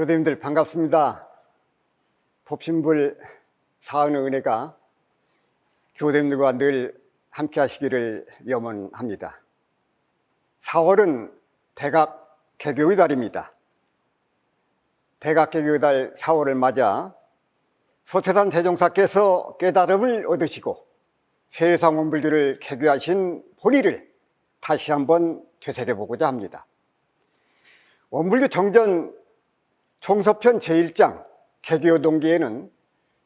교도님들 반갑습니다. 법신불 사은의 은혜가 교도님들과 늘 함께 하시기를 염원합니다. 4월은 대각 개교의 달입니다. 대각 개교의 달 4월을 맞아 소태산 대종사께서 깨달음을 얻으시고 세상 원불교를 개교하신 본의를 다시 한번 되새겨보고자 합니다. 원불교 정전 총서편 제1장 개교 동기에는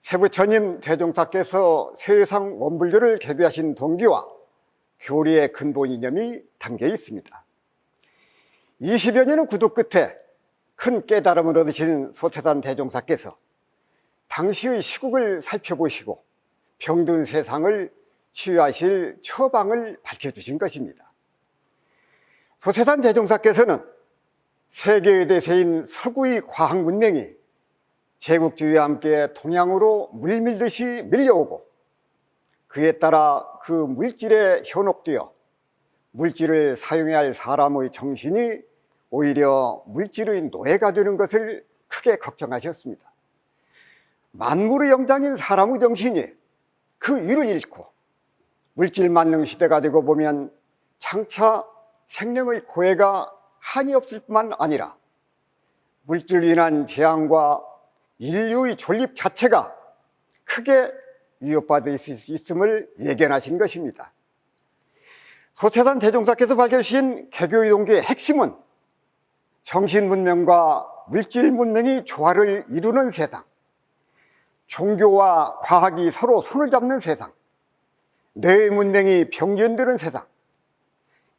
세부처님 대종사께서 세상 원불교를 개교하신 동기와 교리의 근본 이념이 담겨 있습니다. 20여 년의 구도 끝에 큰 깨달음을 얻으신 소태산 대종사께서 당시의 시국을 살펴보시고 병든 세상을 치유하실 처방을 밝혀주신 것입니다. 소태산 대종사께서는 세계의 대세인 서구의 과학 문명이 제국주의와 함께 동양으로 물밀듯이 밀려오고 그에 따라 그 물질에 현혹되어 물질을 사용해야 할 사람의 정신이 오히려 물질의 노예가 되는 것을 크게 걱정하셨습니다. 만물의 영장인 사람의 정신이 그 위를 잃고 물질 만능 시대가 되고 보면 장차 생명의 고해가 한이 없을 뿐만 아니라 물질로 인한 재앙과 인류의 존립 자체가 크게 위협받을 수 있음을 예견하신 것입니다. 소태산 대종사께서 밝혀주신 개교의 동기의 핵심은 정신문명과 물질문명이 조화를 이루는 세상, 종교와 과학이 서로 손을 잡는 세상, 뇌의 문명이 병전되는 세상,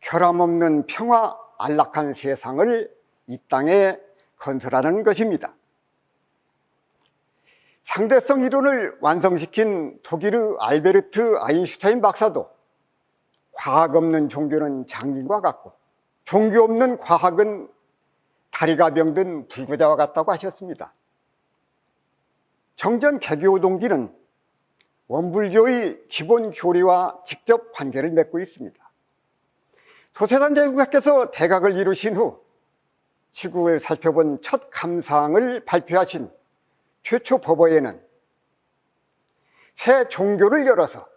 결함 없는 평화 안락한 세상을 이 땅에 건설하는 것입니다. 상대성 이론을 완성시킨 독일의 알베르트 아인슈타인 박사도 과학 없는 종교는 장님과 같고 종교 없는 과학은 다리가 병든 불구자와 같다고 하셨습니다. 정전 개교 동기는 원불교의 기본 교리와 직접 관계를 맺고 있습니다. 소태산 대종사께서 대각을 이루신 후 지구를 살펴본 첫 감상을 발표하신 최초 법어에는 새 종교를 열어서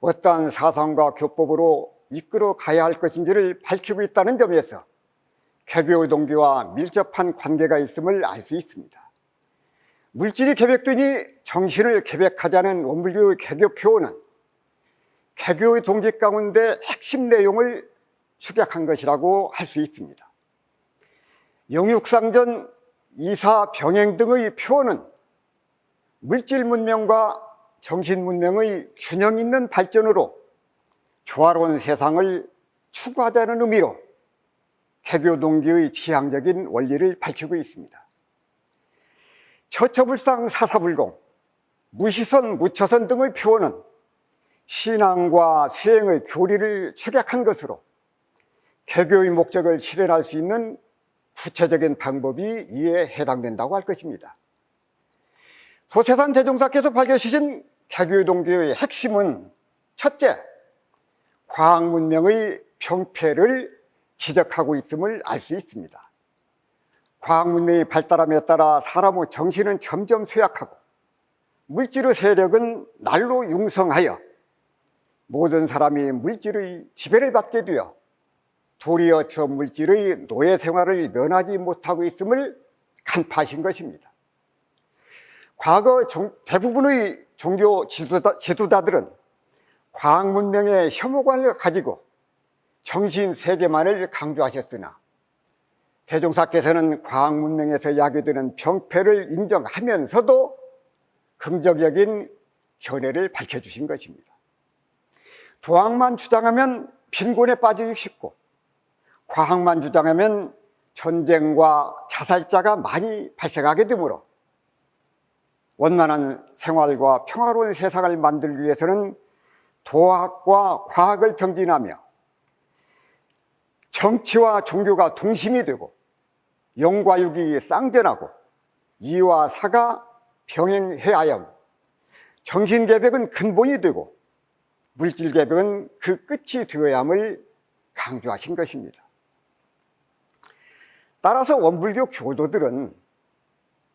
어떠한 사상과 교법으로 이끌어 가야 할 것인지를 밝히고 있다는 점에서 개교의 동기와 밀접한 관계가 있음을 알 수 있습니다. 물질이 계백되니 정신을 계백하자는 원불교의 개교 표어는 개교의 동기 가운데 핵심 내용을 축약한 것이라고 할 수 있습니다. 영육상전, 이사병행 등의 표현은 물질 문명과 정신 문명의 균형 있는 발전으로 조화로운 세상을 추구하자는 의미로 개교 동기의 지향적인 원리를 밝히고 있습니다. 처처불상 사사불공, 무시선, 무처선 등의 표현은 신앙과 수행의 교리를 축약한 것으로 개교의 목적을 실현할 수 있는 구체적인 방법이 이에 해당된다고 할 것입니다. 소태산 대종사께서 밝혀주신 개교의 동기의 핵심은 첫째, 과학 문명의 병폐를 지적하고 있음을 알 수 있습니다. 과학 문명이 발달함에 따라 사람의 정신은 점점 쇠약하고 물질의 세력은 날로 융성하여 모든 사람이 물질의 지배를 받게 되어 도리어 저 물질의 노예 생활을 면하지 못하고 있음을 간파하신 것입니다. 과거 대부분의 종교 지도자들은 과학 문명의 혐오관을 가지고 정신 세계만을 강조하셨으나 대종사께서는 과학 문명에서 야기되는 병폐를 인정하면서도 긍정적인 견해를 밝혀주신 것입니다. 도학만 주장하면 빈곤에 빠지기 쉽고 과학만 주장하면 전쟁과 자살자가 많이 발생하게 되므로 원만한 생활과 평화로운 세상을 만들기 위해서는 도학과 과학을 병진하며 정치와 종교가 동심이 되고 영과 육이 쌍전하고 이와 사가 병행해야 하여 정신개벽은 근본이 되고 물질개벽은 그 끝이 되어야 함을 강조하신 것입니다. 따라서 원불교 교도들은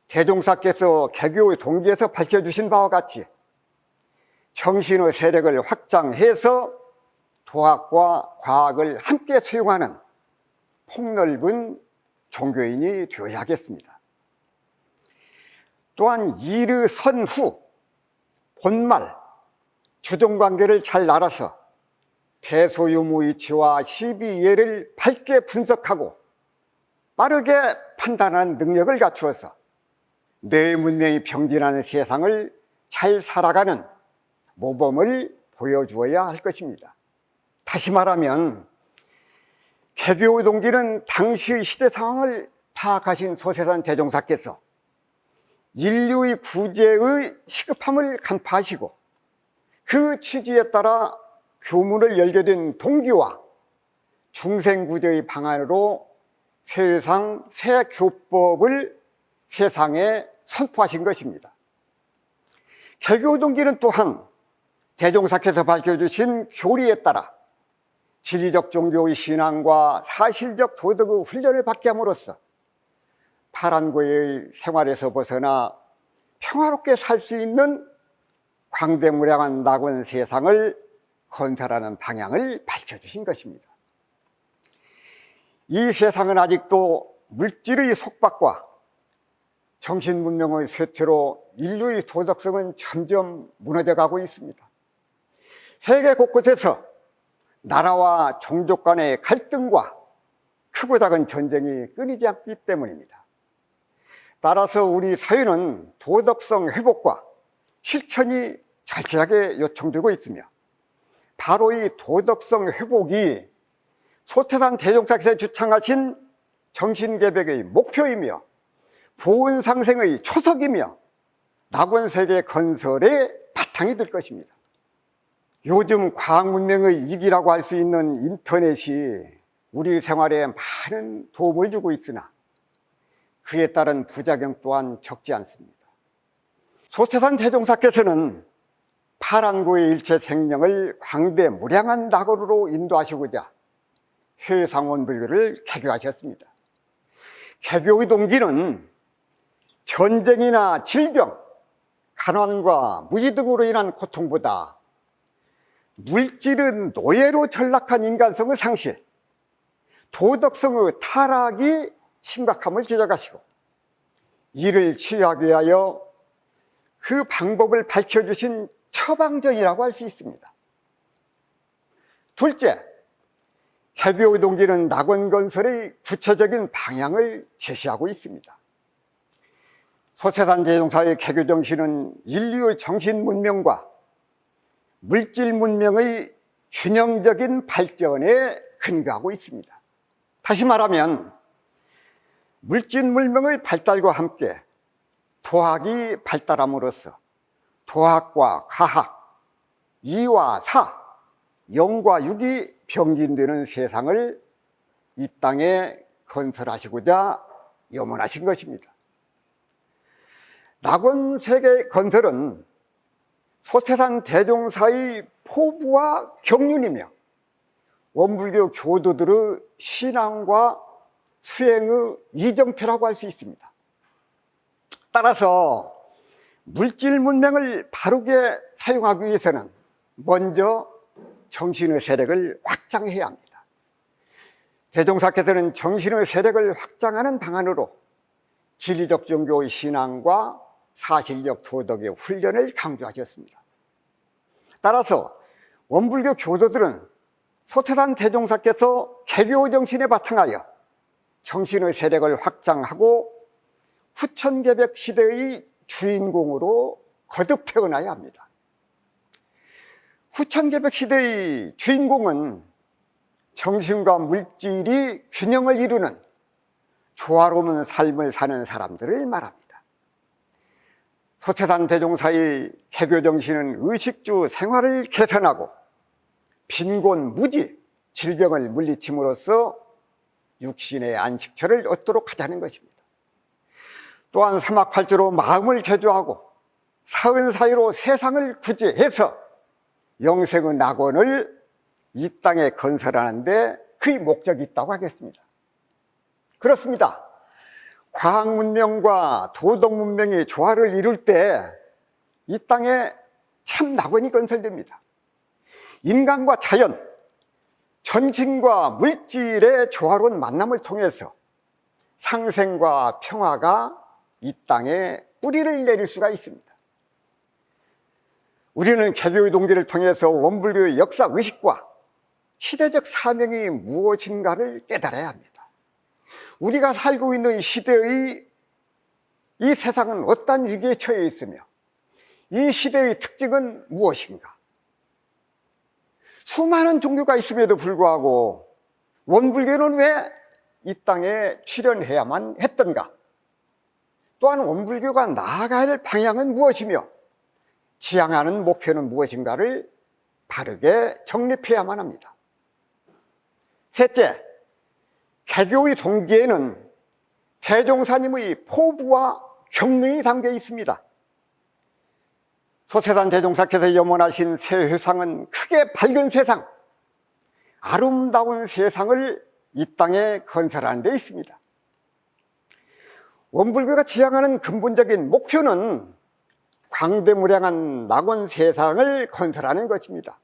대종사께서 개교의 동기에서 밝혀주신 바와 같이 정신의 세력을 확장해서 도학과 과학을 함께 수용하는 폭넓은 종교인이 되어야겠습니다. 또한 이르 선후, 본말, 주종관계를 잘 알아서 대소유무이치와 시비예를 밝게 분석하고 빠르게 판단하는 능력을 갖추어서 내 문명이 병진하는 세상을 잘 살아가는 모범을 보여주어야 할 것입니다. 다시 말하면 개교의 동기는 당시의 시대 상황을 파악하신 소세산 대종사께서 인류의 구제의 시급함을 간파하시고 그 취지에 따라 교문을 열게 된 동기와 중생구제의 방안으로 세상 새 교법을 세상에 선포하신 것입니다. 개교 동기는 또한 대종사께서 밝혀주신 교리에 따라 진리적 종교의 신앙과 사실적 도덕의 훈련을 받게 함으로써 파란고의 생활에서 벗어나 평화롭게 살 수 있는 광대무량한 낙원 세상을 건설하는 방향을 밝혀주신 것입니다. 이 세상은 아직도 물질의 속박과 정신문명의 쇠퇴로 인류의 도덕성은 점점 무너져가고 있습니다. 세계 곳곳에서 나라와 종족 간의 갈등과 크고 작은 전쟁이 끊이지 않기 때문입니다. 따라서 우리 사회는 도덕성 회복과 실천이 절실하게 요청되고 있으며 바로 이 도덕성 회복이 소태산 대종사께서 주창하신 정신개백의 목표이며 보은상생의 초석이며 낙원세계 건설의 바탕이 될 것입니다. 요즘 과학문명의 이기라고 할 수 있는 인터넷이 우리 생활에 많은 도움을 주고 있으나 그에 따른 부작용 또한 적지 않습니다. 소태산 대종사께서는 파란고의 일체 생명을 광대무량한 낙원으로 인도하시고자 회상원불교를 개교하셨습니다. 개교의 동기는 전쟁이나 질병, 가난과 무지 등으로 인한 고통보다 물질은 노예로 전락한 인간성의 상실, 도덕성의 타락이 심각함을 지적하시고 이를 치유하기 위하여 그 방법을 밝혀주신 처방전이라고 할 수 있습니다. 둘째, 개교의 동기는 낙원 건설의 구체적인 방향을 제시하고 있습니다. 소태산 대종사의 개교 정신은 인류의 정신 문명과 물질 문명의 균형적인 발전에 근거하고 있습니다. 다시 말하면 물질 문명의 발달과 함께 도학이 발달함으로써 도학과 과학, 이와 사, 영과 육이 병진되는 세상을 이 땅에 건설하시고자 염원하신 것입니다. 낙원 세계 건설은 소태산 대종사의 포부와 경륜이며 원불교 교도들의 신앙과 수행의 이정표라고 할 수 있습니다. 따라서 물질 문명을 바르게 사용하기 위해서는 먼저 정신의 세력을 확장해야 합니다. 대종사께서는 정신의 세력을 확장하는 방안으로 진리적 종교의 신앙과 사실적 도덕의 훈련을 강조하셨습니다. 따라서 원불교 교도들은 소태산 대종사께서 개교 정신에 바탕하여 정신의 세력을 확장하고 후천개벽 시대의 주인공으로 거듭 태어나야 합니다. 후천개벽 시대의 주인공은 정신과 물질이 균형을 이루는 조화로운 삶을 사는 사람들을 말합니다. 소태산 대종사의 개교 정신은 의식주 생활을 개선하고 빈곤, 무지, 질병을 물리침으로써 육신의 안식처를 얻도록 하자는 것입니다. 또한 사막팔주로 마음을 개조하고 사은 사이로 세상을 구제해서 영생의 낙원을 이 땅에 건설하는 데 그의 목적이 있다고 하겠습니다. 그렇습니다. 과학 문명과 도덕 문명이 조화를 이룰 때 이 땅에 참 낙원이 건설됩니다. 인간과 자연, 전신과 물질의 조화로운 만남을 통해서 상생과 평화가 이 땅에 뿌리를 내릴 수가 있습니다. 우리는 개교의 동기를 통해서 원불교의 역사 의식과 시대적 사명이 무엇인가를 깨달아야 합니다. 우리가 살고 있는 시대의 이 세상은 어떤 위기에 처해 있으며 이 시대의 특징은 무엇인가? 수많은 종교가 있음에도 불구하고 원불교는 왜 이 땅에 출현해야만 했던가? 또한 원불교가 나아가야 할 방향은 무엇이며 지향하는 목표는 무엇인가를 바르게 정립해야만 합니다. 셋째, 개교의 동기에는 대종사님의 포부와 경륜이 담겨 있습니다. 소세산 대종사께서 염원하신 새 회상은 크게 밝은 세상, 아름다운 세상을 이 땅에 건설하는 데 있습니다. 원불교가 지향하는 근본적인 목표는 광대무량한 낙원 세상을 건설하는 것입니다.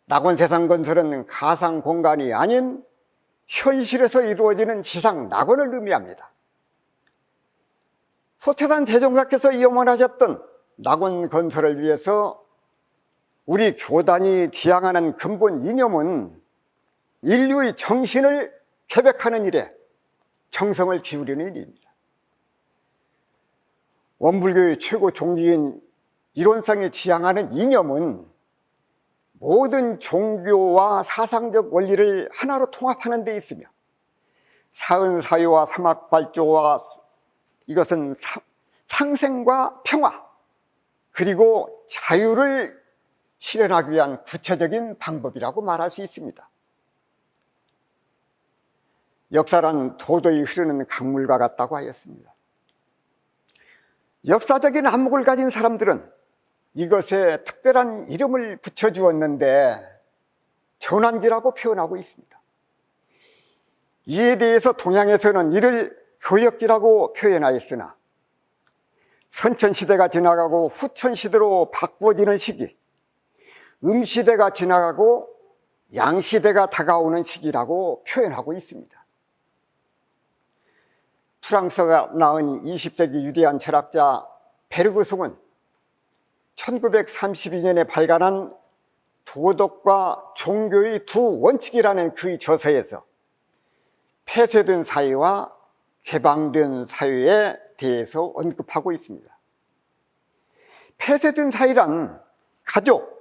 낙원 세상 건설은 가상 공간이 아닌 현실에서 이루어지는 지상 낙원을 의미합니다. 소태산 대종사께서 염원하셨던 낙원 건설을 위해서 우리 교단이 지향하는 근본 이념은 인류의 정신을 개벽하는 일에 정성을 기울이는 일입니다. 원불교의 최고 종기인 이론상이 지향하는 이념은 모든 종교와 사상적 원리를 하나로 통합하는 데 있으며 사은사유와 사막발조와 이것은 상생과 평화 그리고 자유를 실현하기 위한 구체적인 방법이라고 말할 수 있습니다. 역사란 도도히 흐르는 강물과 같다고 하였습니다. 역사적인 안목을 가진 사람들은 이것에 특별한 이름을 붙여주었는데 전환기라고 표현하고 있습니다. 이에 대해서 동양에서는 이를 교역기라고 표현하였으나 선천시대가 지나가고 후천시대로 바꾸어지는 시기, 음시대가 지나가고 양시대가 다가오는 시기라고 표현하고 있습니다. 프랑스가 낳은 20세기 위대한 철학자 베르그송은 1932년에 발간한 도덕과 종교의 두 원칙이라는 그의 저서에서 폐쇄된 사회와 개방된 사회에 대해서 언급하고 있습니다. 폐쇄된 사회란 가족,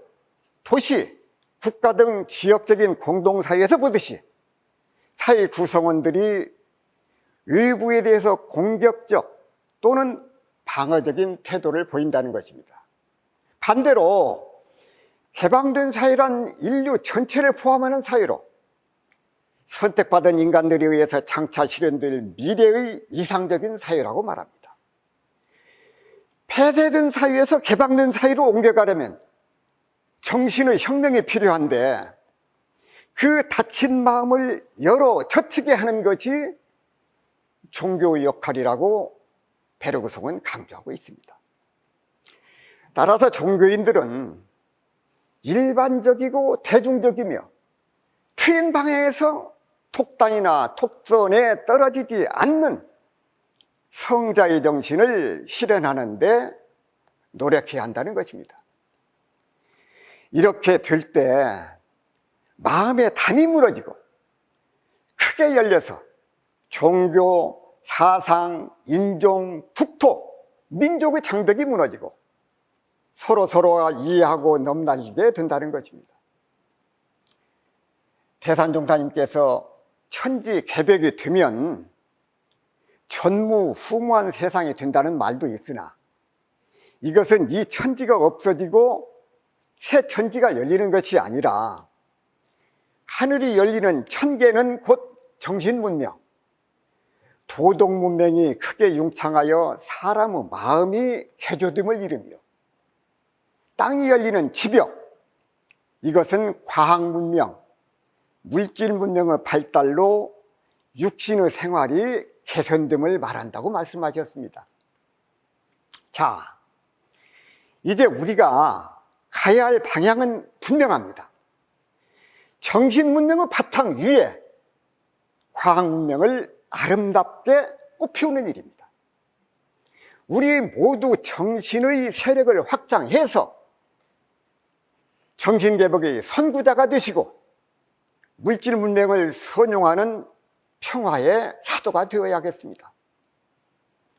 도시, 국가 등 지역적인 공동사회에서 보듯이 사회 구성원들이 외부에 대해서 공격적 또는 방어적인 태도를 보인다는 것입니다. 반대로 개방된 사회란 인류 전체를 포함하는 사회로 선택받은 인간들에 의해서 장차 실현될 미래의 이상적인 사회라고 말합니다. 폐쇄된 사회에서 개방된 사회로 옮겨가려면 정신의 혁명이 필요한데 그 닫힌 마음을 열어 젖히게 하는 것이 종교의 역할이라고 베르그송은 강조하고 있습니다. 따라서 종교인들은 일반적이고 대중적이며 트인 방향에서 톡단이나 톡선에 떨어지지 않는 성자의 정신을 실현하는 데 노력해야 한다는 것입니다. 이렇게 될 때 마음의 담이 무너지고 크게 열려서 종교, 사상, 인종, 국토, 민족의 장벽이 무너지고 서로가 이해하고 넘나지게 된다는 것입니다. 대산종사님께서 천지 개벽이 되면 전무후무한 세상이 된다는 말도 있으나 이것은 이 천지가 없어지고 새 천지가 열리는 것이 아니라 하늘이 열리는 천계는 곧 정신문명, 도덕문명이 크게 융창하여 사람의 마음이 개조됨을 이루며 땅이 열리는 지벽, 이것은 과학문명, 물질문명의 발달로 육신의 생활이 개선됨을 말한다고 말씀하셨습니다. 자, 이제 우리가 가야 할 방향은 분명합니다. 정신문명의 바탕 위에 과학문명을 아름답게 꽃피우는 일입니다. 우리 모두 정신의 세력을 확장해서 정신개혁의 선구자가 되시고 물질문명을 선용하는 평화의 사도가 되어야겠습니다.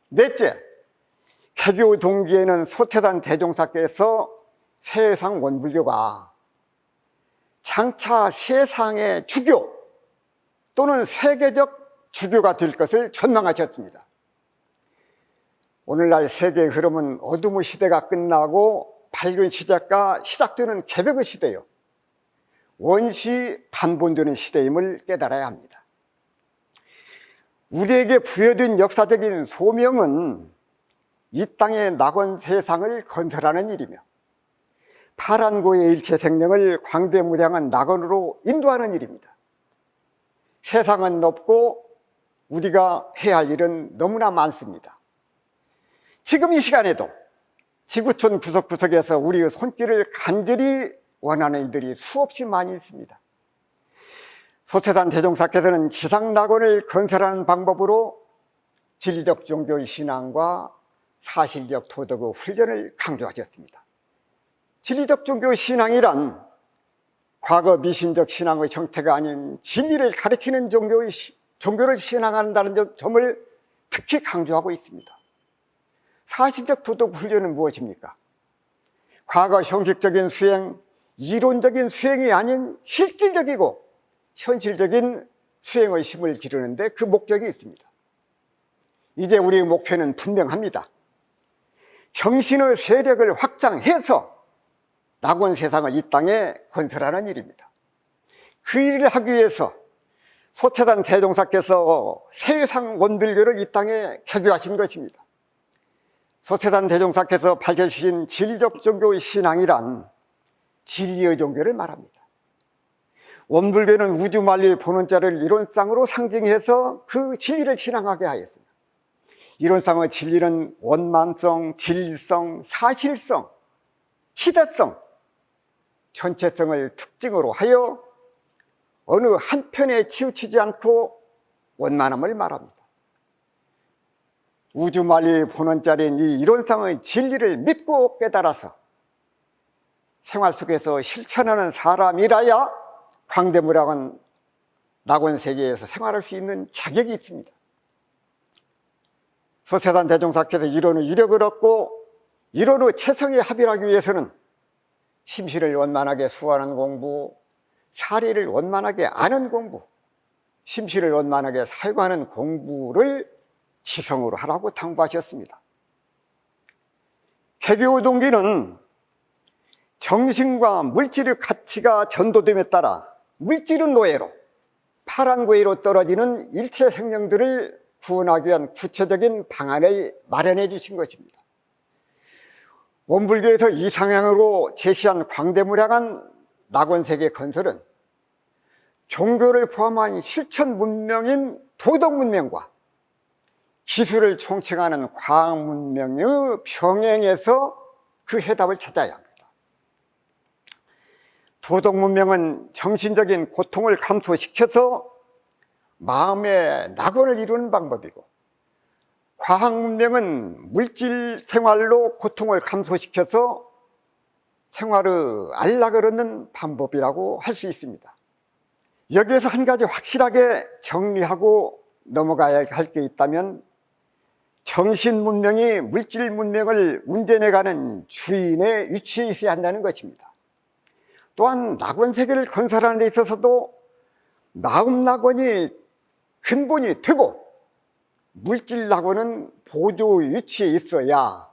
넷째, 개교 동기에는 소태단 대종사께서 세상 원불교가 장차 세상의 주교 또는 세계적 주교가 될 것을 전망하셨습니다. 오늘날 세계의 흐름은 어둠의 시대가 끝나고 밝은 시작과 시작되는 개벽의 시대요, 원시 반본되는 시대임을 깨달아야 합니다. 우리에게 부여된 역사적인 소명은 이 땅의 낙원 세상을 건설하는 일이며 파란고의 일체 생명을 광대무량한 낙원으로 인도하는 일입니다. 세상은 넓고 우리가 해야 할 일은 너무나 많습니다. 지금 이 시간에도 지구촌 구석구석에서 우리의 손길을 간절히 원하는 이들이 수없이 많이 있습니다. 소태단 대종사께서는 지상낙원을 건설하는 방법으로 진리적 종교의 신앙과 사실적 도덕의 훈련을 강조하셨습니다. 진리적 종교의 신앙이란 과거 미신적 신앙의 형태가 아닌 진리를 가르치는 종교를 신앙한다는 점을 특히 강조하고 있습니다. 사실적 도덕 훈련은 무엇입니까? 과거 형식적인 수행, 이론적인 수행이 아닌 실질적이고 현실적인 수행의 힘을 기르는데 그 목적이 있습니다. 이제 우리의 목표는 분명합니다. 정신의 세력을 확장해서 낙원 세상을 이 땅에 건설하는 일입니다. 그 일을 하기 위해서 소태단 대종사께서 세상 원불교를 이 땅에 개교하신 것입니다. 소태단 대종사께서 밝혀주신 진리적 종교의 신앙이란 진리의 종교를 말합니다. 원불교는 우주만리의 본원자를 이론상으로 상징해서 그 진리를 신앙하게 하였습니다. 이론상의 진리는 원만성, 진리성, 사실성, 시대성, 전체성을 특징으로 하여 어느 한편에 치우치지 않고 원만함을 말합니다. 우주만리의 본원자리인 이 이론상의 진리를 믿고 깨달아서 생활 속에서 실천하는 사람이라야 광대무량한 낙원 세계에서 생활할 수 있는 자격이 있습니다. 소태단 대종사께서 이론의 이력을 얻고 이론의 최성에 합일하기 위해서는 심시를 원만하게 수호하는 공부, 사리를 원만하게 아는 공부, 심시를 원만하게 사용하는 공부를 지성으로 하라고 당부하셨습니다. 개교의 동기는 정신과 물질의 가치가 전도됨에 따라 물질의 노예로, 파란고의로 떨어지는 일체 생명들을 구원하기 위한 구체적인 방안을 마련해 주신 것입니다. 원불교에서 이상향으로 제시한 광대무량한 낙원세계 건설은 종교를 포함한 실천 문명인 도덕 문명과 기술을 총칭하는 과학 문명의 병행에서 그 해답을 찾아야 합니다. 도덕 문명은 정신적인 고통을 감소시켜서 마음의 낙원을 이루는 방법이고, 과학 문명은 물질 생활로 고통을 감소시켜서 생활의 안락을 얻는 방법이라고 할 수 있습니다. 여기에서 한 가지 확실하게 정리하고 넘어가야 할 게 있다면, 정신 문명이 물질 문명을 운전해가는 주인의 위치에 있어야 한다는 것입니다. 또한 낙원 세계를 건설하는 데 있어서도 마음 낙원이 근본이 되고 물질 낙원은 보조 위치에 있어야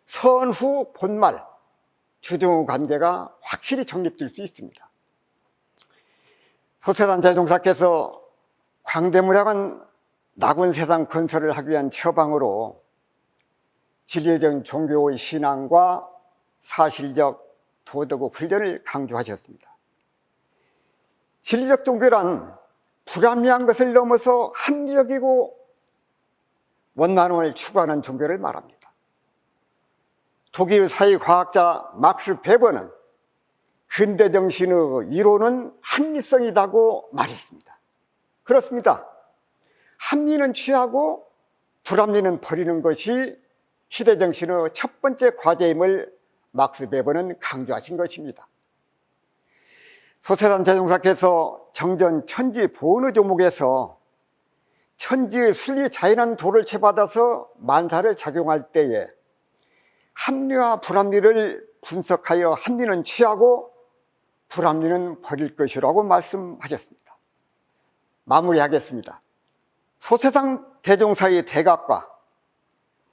선후 본말, 주중 관계가 확실히 정립될 수 있습니다. 소태단 대종사께서 광대무량한 낙원 세상 건설을 하기 위한 처방으로 진리적 종교의 신앙과 사실적 도덕의 훈련을 강조하셨습니다. 진리적 종교란 불합리한 것을 넘어서 합리적이고 원만함을 추구하는 종교를 말합니다. 독일 사회과학자 막스 베버는 근대 정신의 이론은 합리성이라고 말했습니다. 그렇습니다. 합리는 취하고 불합리는 버리는 것이 시대 정신의 첫 번째 과제임을 막스 베버는 강조하신 것입니다. 소태산 대종사께서 정전 천지 보은의 조목에서 천지의 순리 자연한 도를 채받아서 만사를 작용할 때에 합리와 불합리를 분석하여 합리는 취하고 불합리는 버릴 것이라고 말씀하셨습니다. 마무리하겠습니다. 소태산 대종사의 대각과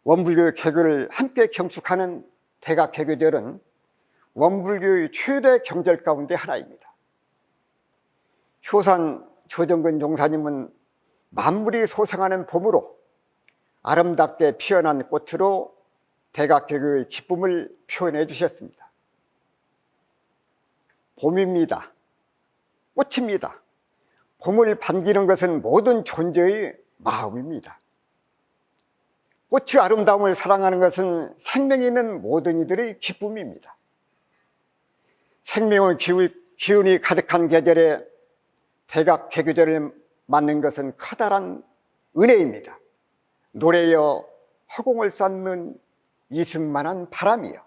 원불교의 개교를 함께 경축하는 대각개교절은 원불교의 최대 경절 가운데 하나입니다. 효산 조정근 종사님은 만물이 소생하는 봄으로 아름답게 피어난 꽃으로 대각개교의 기쁨을 표현해 주셨습니다. 봄입니다. 꽃입니다. 봄을 반기는 것은 모든 존재의 마음입니다. 꽃의 아름다움을 사랑하는 것은 생명이 있는 모든 이들의 기쁨입니다. 생명의 기운이 가득한 계절에 대각개교절을 맞는 것은 커다란 은혜입니다. 노래여 허공을 쌓는 이승만한 바람이여.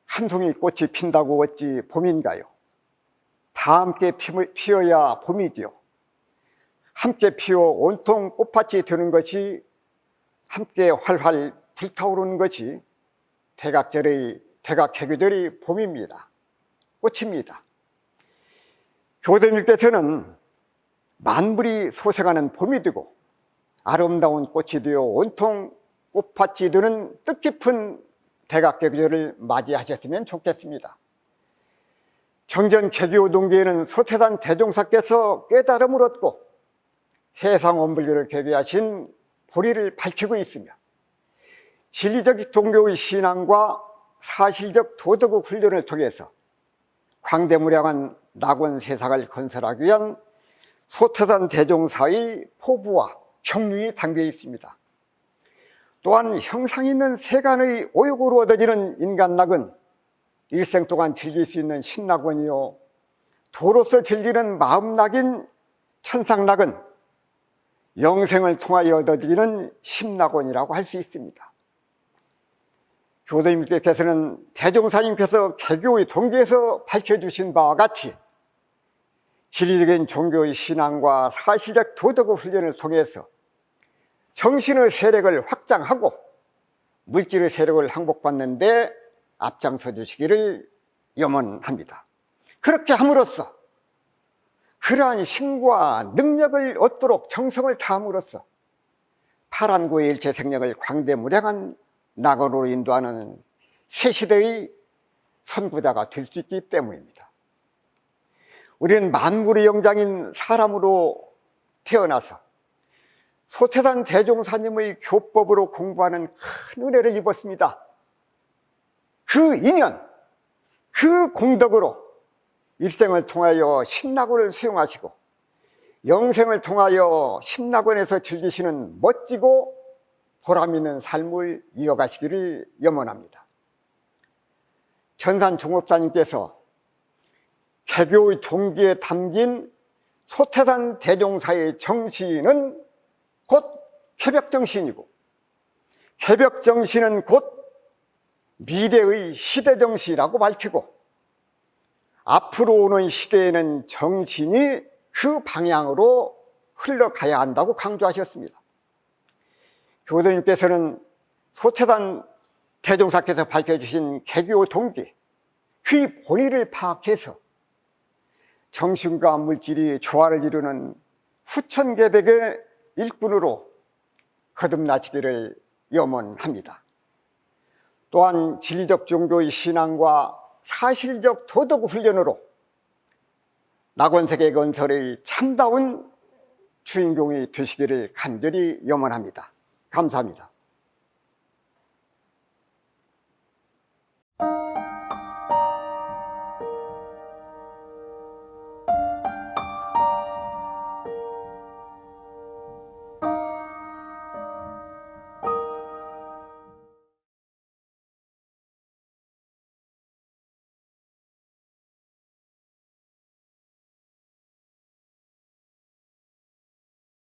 한 송이 꽃이 핀다고 어찌 봄인가요? 다 함께 피어야 봄이지요. 함께 피어 온통 꽃밭이 되는 것이, 함께 활활 불타오르는 것이 대각개교절의 봄입니다. 꽃입니다. 교도님께서는 만물이 소생하는 봄이 되고 아름다운 꽃이 되어 온통 꽃밭이 되는 뜻깊은 대각개교절을 맞이하셨으면 좋겠습니다. 정전 개교 동기에는 소태산 대종사께서 깨달음을 얻고 세상 원불교를 개교하신 보리를 밝히고 있으며, 진리적 종교의 신앙과 사실적 도덕의 훈련을 통해서 광대무량한 낙원 세상을 건설하기 위한 소태산 대종사의 포부와 경륜이 담겨 있습니다. 또한 형상 있는 세간의 오욕으로 얻어지는 인간낙은 일생 동안 즐길 수 있는 신낙원이요, 도로서 즐기는 마음낙인 천상낙은 영생을 통하여 얻어지는 심낙원이라고 할 수 있습니다. 교도님께서는 대종사님께서 개교의 동기에서 밝혀주신 바와 같이 진리적인 종교의 신앙과 사실적 도덕의 훈련을 통해서 정신의 세력을 확장하고 물질의 세력을 항복받는 데 앞장서 주시기를 염원합니다. 그렇게 함으로써 그러한 힘과 능력을 얻도록 정성을 다함으로써 파란고의 일체 생명을 광대무량한 낙원으로 인도하는 새 시대의 선구자가 될 수 있기 때문입니다. 우리는 만물의 영장인 사람으로 태어나서 소태산 대종사님의 교법으로 공부하는 큰 은혜를 입었습니다. 그 인연, 그 공덕으로 일생을 통하여 신낙원을 수용하시고 영생을 통하여 심낙원에서 즐기시는 멋지고 보람있는 삶을 이어가시기를 염원합니다. 전산종업사님께서 개교의 동기에 담긴 소태산 대종사의 정신은 곧 개벽정신이고, 개벽정신은 곧 미래의 시대정신이라고 밝히고, 앞으로 오는 시대에는 정신이 그 방향으로 흘러가야 한다고 강조하셨습니다. 교도님께서는 소태산 대종사께서 밝혀주신 개교 동기, 그 본의를 파악해서 정신과 물질이 조화를 이루는 후천개백의 일꾼으로 거듭나시기를 염원합니다. 또한 진리적 종교의 신앙과 사실적 도덕 훈련으로 낙원세계 건설의 참다운 주인공이 되시기를 간절히 염원합니다. 감사합니다.